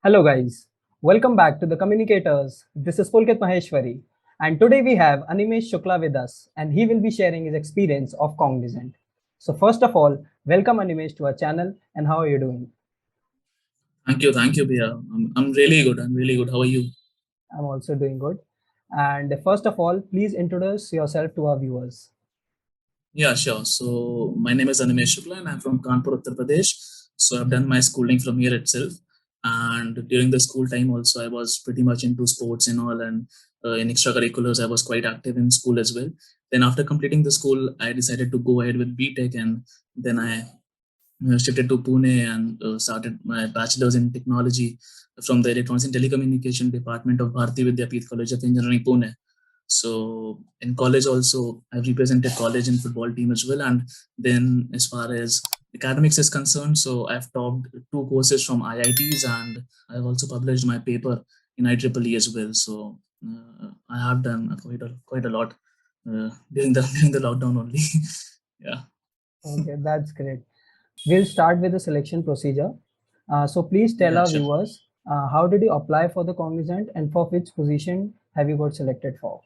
Hello, guys. Welcome back to the Communicators. This is Pulkit Maheshwari, and today we have Animesh Shukla with us, and he will be sharing his experience of Cognizant. So, first of all, welcome Animesh to our channel, and how are you doing? Thank you, Bia. I'm really good. I'm really good. How are you? I'm also doing good. And first of all, please introduce yourself to our viewers. Yeah, sure. So my name is Animesh Shukla, and I'm from Kanpur, Uttar Pradesh. So I've done my schooling from here itself. And during the school time, also I was pretty much into sports and all, and in extracurriculars, I was quite active in school as well. Then after completing the school, I decided to go ahead with BTech, and then I shifted to Pune and started my bachelor's in technology from the Electronics and Telecommunication Department of Bharati Vidyapeeth College of Engineering, Pune. So in college also, I've represented college in football team as well. And then as far as academics is concerned, so I've topped two courses from IITs, and I've also published my paper in IEEE as well. So I have done quite a lot during the during the lockdown only. Yeah. Okay, that's great. We'll start with the selection procedure. So, please tell Yeah, our sure. viewers how did you apply for the Cognizant and for which position have you got selected for?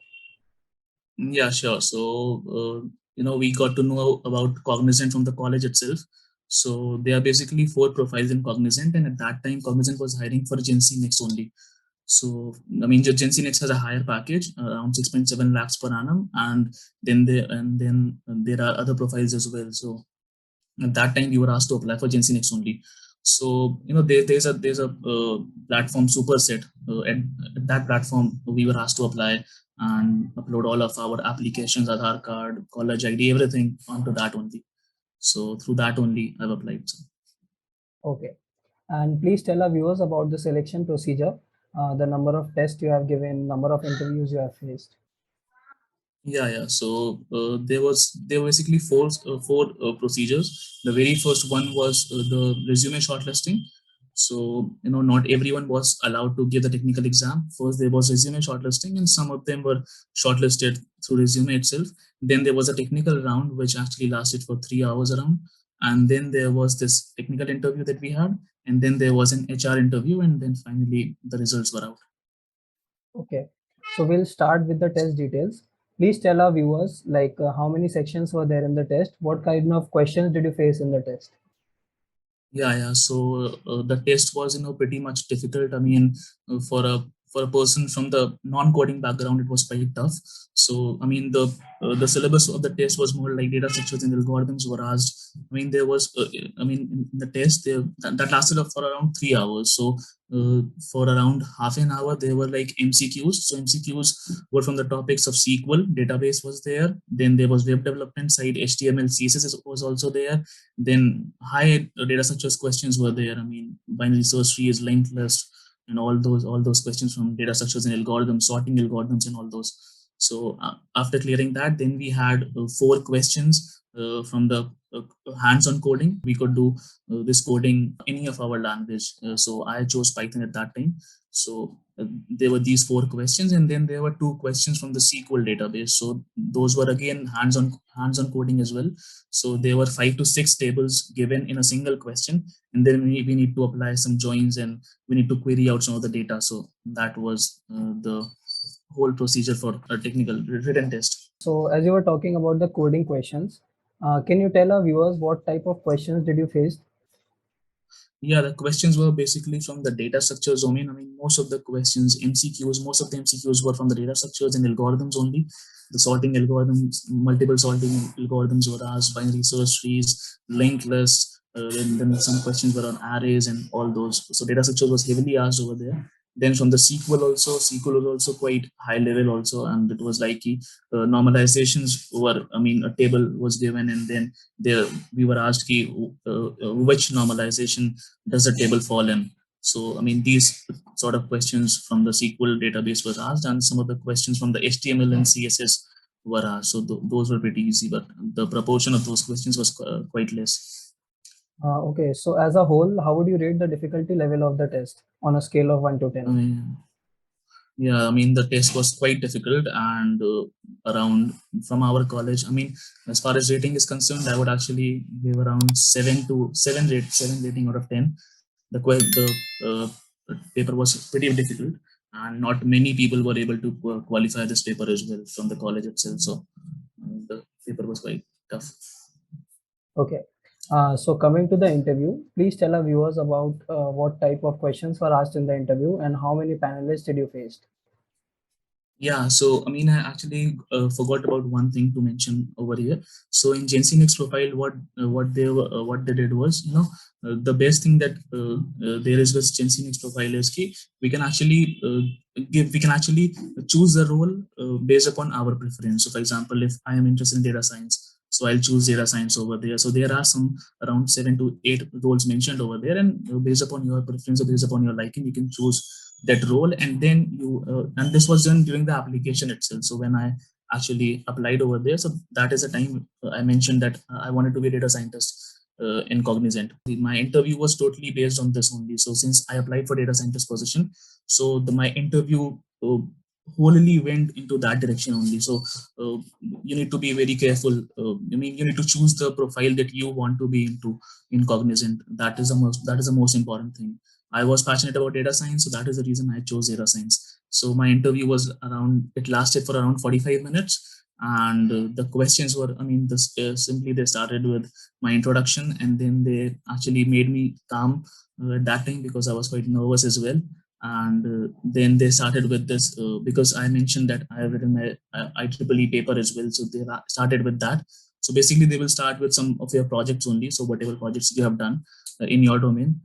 Yeah, sure. So, we got to know about Cognizant from the college itself. So, there are basically four profiles in Cognizant, and at that time, Cognizant was hiring for Gen Z Next only. So, I mean, Gen Z Next has a higher package, around 6.7 lakhs per annum, and then there are other profiles as well. So, at that time, we were asked to apply for Gen Z Next only. So, there's a platform Superset. At that platform, we were asked to apply and upload all of our applications, Aadhaar card, college ID, everything onto that only. So through that only I've applied. So, Okay. And please tell our viewers about the selection procedure, the number of tests you have given, number of interviews you have faced. yeah. So there were basically four procedures. The very first one was the resume shortlisting. So not everyone was allowed to give the technical exam. First there was resume shortlisting, and some of them were shortlisted through resume itself. Then there was a technical round which actually lasted for 3 hours around, and then there was this technical interview that we had, and then there was an HR interview, and then finally the results were out. Okay. So we'll start with the test details. Please tell our viewers how many sections were there in the test, what kind of questions did you face in the test? Yeah. So the test was, pretty much difficult. I mean, for a person from the non-coding background, it was quite tough. So I mean, the syllabus of the test was more like data structures and algorithms were asked. I mean, there was, I mean, in the test there that lasted for around 3 hours. So for around half an hour, there were like MCQs. So MCQs were from the topics of SQL, database was there. Then there was web development side, HTML, CSS was also there. Then high data structures questions were there. I mean, binary search tree is linked list, and all those questions from data structures and algorithms, sorting algorithms, and all those. So after clearing that, then we had four questions from the hands-on coding. We could do this coding any of our language. So I chose Python at that time. So there were these four questions, and then there were two questions from the SQL database. So those were again hands-on coding as well. So there were 5 to 6 tables given in a single question, and then we need to apply some joins, and we need to query out some of the data. So that was the whole procedure for a technical written test. So as you were talking about the coding questions, can you tell our viewers what type of questions did you face? Yeah, the questions were basically from the data structures domain. I mean, most of the questions, MCQs, most of the MCQs were from the data structures and algorithms only. The sorting algorithms, multiple sorting algorithms were asked, binary search trees, linked lists, then some questions were on arrays and all those. So data structures was heavily asked over there. Then from the SQL also, SQL was also quite high level also, and it was like normalizations were, I mean, a table was given, and then there we were asked which normalization does the table fall in. So I mean, these sort of questions from the SQL database was asked, and some of the questions from the HTML and CSS were asked. So those were pretty easy, but the proportion of those questions was quite less. Okay, so as a whole, how would you rate the difficulty level of the test on a scale of 1 to I 10? mean, yeah, I mean, the test was quite difficult, and around from our college, I mean, as far as rating is concerned, I would actually give around 7 rating out of 10. The paper was pretty difficult, and not many people were able to qualify this paper as well from the college itself. So the paper was quite tough. Okay. So coming to the interview, please tell our viewers about what type of questions were asked in the interview and how many panelists did you face? Yeah, so I mean, I actually forgot about one thing to mention over here. So in Gen Z Next profile, what they did was, the best thing that there is with Gen Z Next profile is ki we can actually we can actually choose the role based upon our preference. So, for example, if I am interested in data science, so I'll choose data science over there. So there are some around 7 to 8 roles mentioned over there, and based upon your preference or based upon your liking, you can choose that role. And then and this was done during the application itself. So when I actually applied over there, so that is the time I mentioned that I wanted to be a data scientist in Cognizant. My interview was totally based on this only. So since I applied for data scientist position, so my interview wholly went into that direction only. So you need to be very careful. I mean, you need to choose the profile that you want to be into in Cognizant. That is the most important thing. I was passionate about data science, so that is the reason I chose data science. So my interview was it lasted for around 45 minutes. And the questions were, I mean, simply they started with my introduction, and then they actually made me calm at that time because I was quite nervous as well. And then they started with this because I mentioned that I have written my IEEE paper as well. So they started with that. So basically, they will start with some of your projects only. So whatever projects you have done in your domain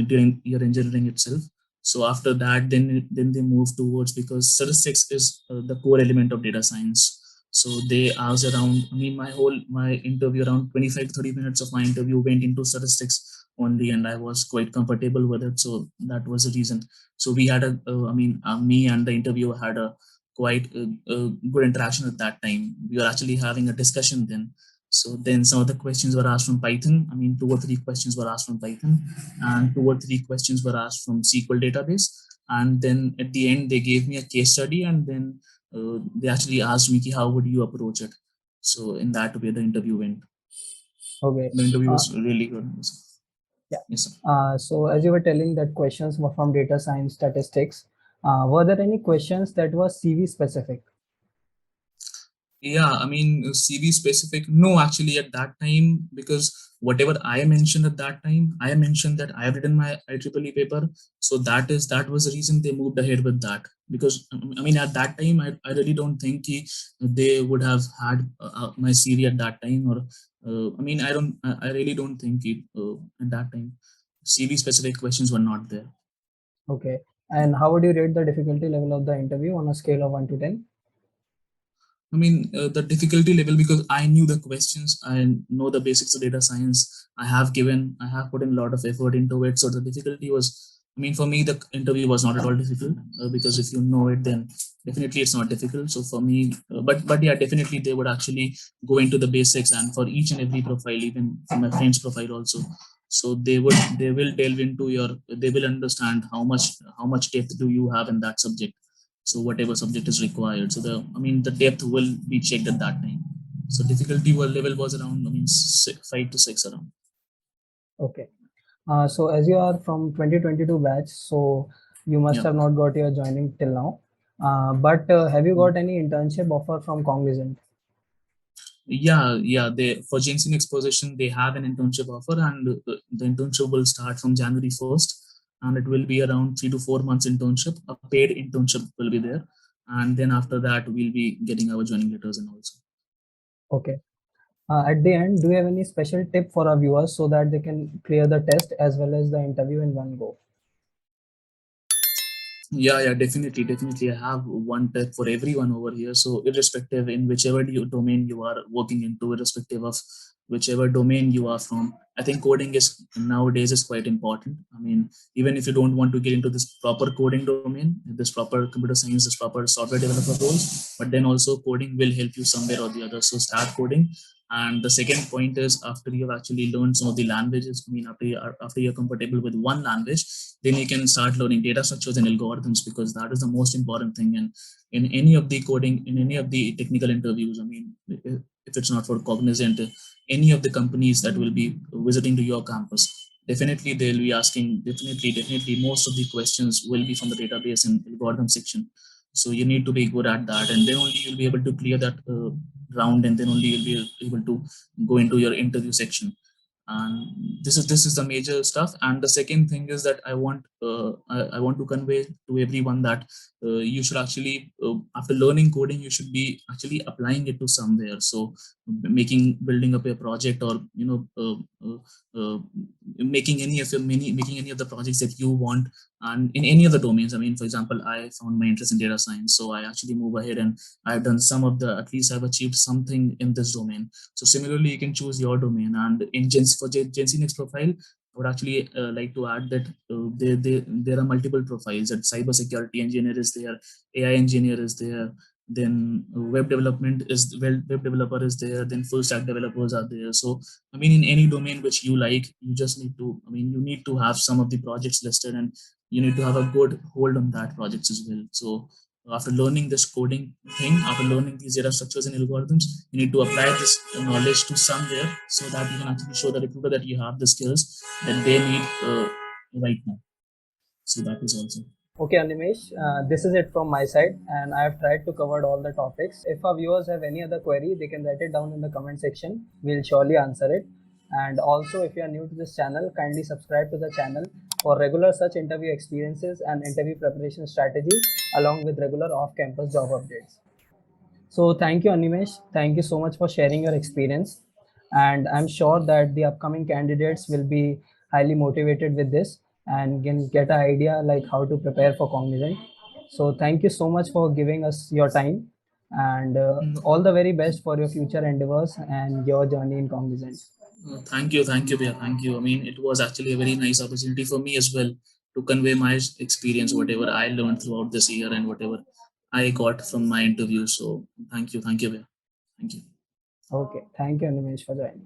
during your engineering itself. So after that, then they move towards, because statistics is the core element of data science. So they asked around, I mean, my interview, around 25 to 30 minutes of my interview went into statistics only, and I was quite comfortable with it. So that was the reason. So we had me and the interviewer had a quite good interaction at that time. We were actually having a discussion then. So then some of the questions were asked from Python. I mean, 2 or 3 questions were asked from Python, and 2 or 3 questions were asked from SQL database. And then at the end, they gave me a case study, and then they actually asked me, how would you approach it? So in that way, the interview went. Okay. The interview was really good. Yeah. Yes, sir. So as you were telling that questions were from data science statistics, were there any questions that were CV specific? Yeah, I mean, CV specific. No, actually, at that time, because whatever I mentioned at that time, I mentioned that I have written my IEEE paper. So that was the reason they moved ahead with that. Because I mean, at that time, I really don't think they would have had my CV at that time. Or I mean, I really don't think at that time. CV specific questions were not there. Okay. And how would you rate the difficulty level of the interview on a scale of 1 to 10? I mean, the difficulty level, because I knew the questions, I know the basics of data science. I have put in a lot of effort into it. So the difficulty was, I mean, for me, the interview was not at all difficult because if you know it, then definitely it's not difficult. So for me, but yeah, definitely they would actually go into the basics, and for each and every profile, even for my friend's profile also. So they will delve into they will understand how much depth do you have in that subject. So whatever subject is required, so the depth will be checked at that time. So difficulty level was around, I mean, 5 to 6 around. Okay. So as you are from 2022 batch, so you must Yeah. have not got your joining till now. But have you got any internship offer from Cognizant? Yeah, they, for Gen Z Next position, they have an internship offer, and the internship will start from January 1st, and it will be around 3 to 4 months internship. A paid internship will be there, and then after that we'll be getting our joining letters and also. Okay. At the end, do you have any special tip for our viewers so that they can clear the test as well as the interview in one go? Yeah, definitely. I have one tip for everyone over here. So, irrespective in whichever domain you are working into, irrespective of whichever domain you are from, I think coding is nowadays is quite important. I mean, even if you don't want to get into this proper coding domain, this proper computer science, this proper software developer roles, but then also coding will help you somewhere or the other. So, start coding. And the second point is, after you've actually learned some of the languages, I mean, after you're comfortable with one language, then you can start learning data structures and algorithms, because that is the most important thing. And in any of the coding, in any of the technical interviews, I mean, if it's not for Cognizant, any of the companies that will be visiting to your campus, definitely they'll be asking, definitely most of the questions will be from the database and algorithm section. So you need to be good at that, and then only you'll be able to clear that round, and then only you'll be able to go into your interview section. And this is the major stuff. And the second thing is that I want to convey to everyone that you should actually, after learning coding, you should be actually applying it to somewhere. So building up a project, or making any of the projects that you want, and in any of the domains. I mean, for example, I found my interest in data science, so I actually move ahead and I've done some of the, at least I've achieved something in this domain. So similarly, you can choose your domain. And in Gen Z Next profile, I would actually like to add that there are multiple profiles. That cyber security engineer is there, AI engineer is there, then web developer is there, then full stack developers are there. So I mean, in any domain which you like, you just need to, I mean, you need to have some of the projects listed, and you need to have a good hold on that projects as well. So after learning this coding thing, after learning these data structures and algorithms, you need to apply this knowledge to somewhere, so that you can actually show the recruiter that you have the skills that they need right now. So that is also. Okay, Animesh, this is it from my side, and I have tried to cover all the topics. If our viewers have any other query, they can write it down in the comment section. We'll surely answer it. And also, if you are new to this channel, kindly subscribe to the channel for regular such interview experiences and interview preparation strategies, along with regular off-campus job updates. So thank you, Animesh. Thank you so much for sharing your experience. And I'm sure that the upcoming candidates will be highly motivated with this and can get an idea like how to prepare for Cognizant. So thank you so much for giving us your time, and all the very best for your future endeavors and your journey in Cognizant. Thank you, Bia. Thank you. I mean, it was actually a very nice opportunity for me as well to convey my experience, whatever I learned throughout this year and whatever I got from my interview. So thank you, Bia. Thank you. Okay, thank you, Animesh, for joining.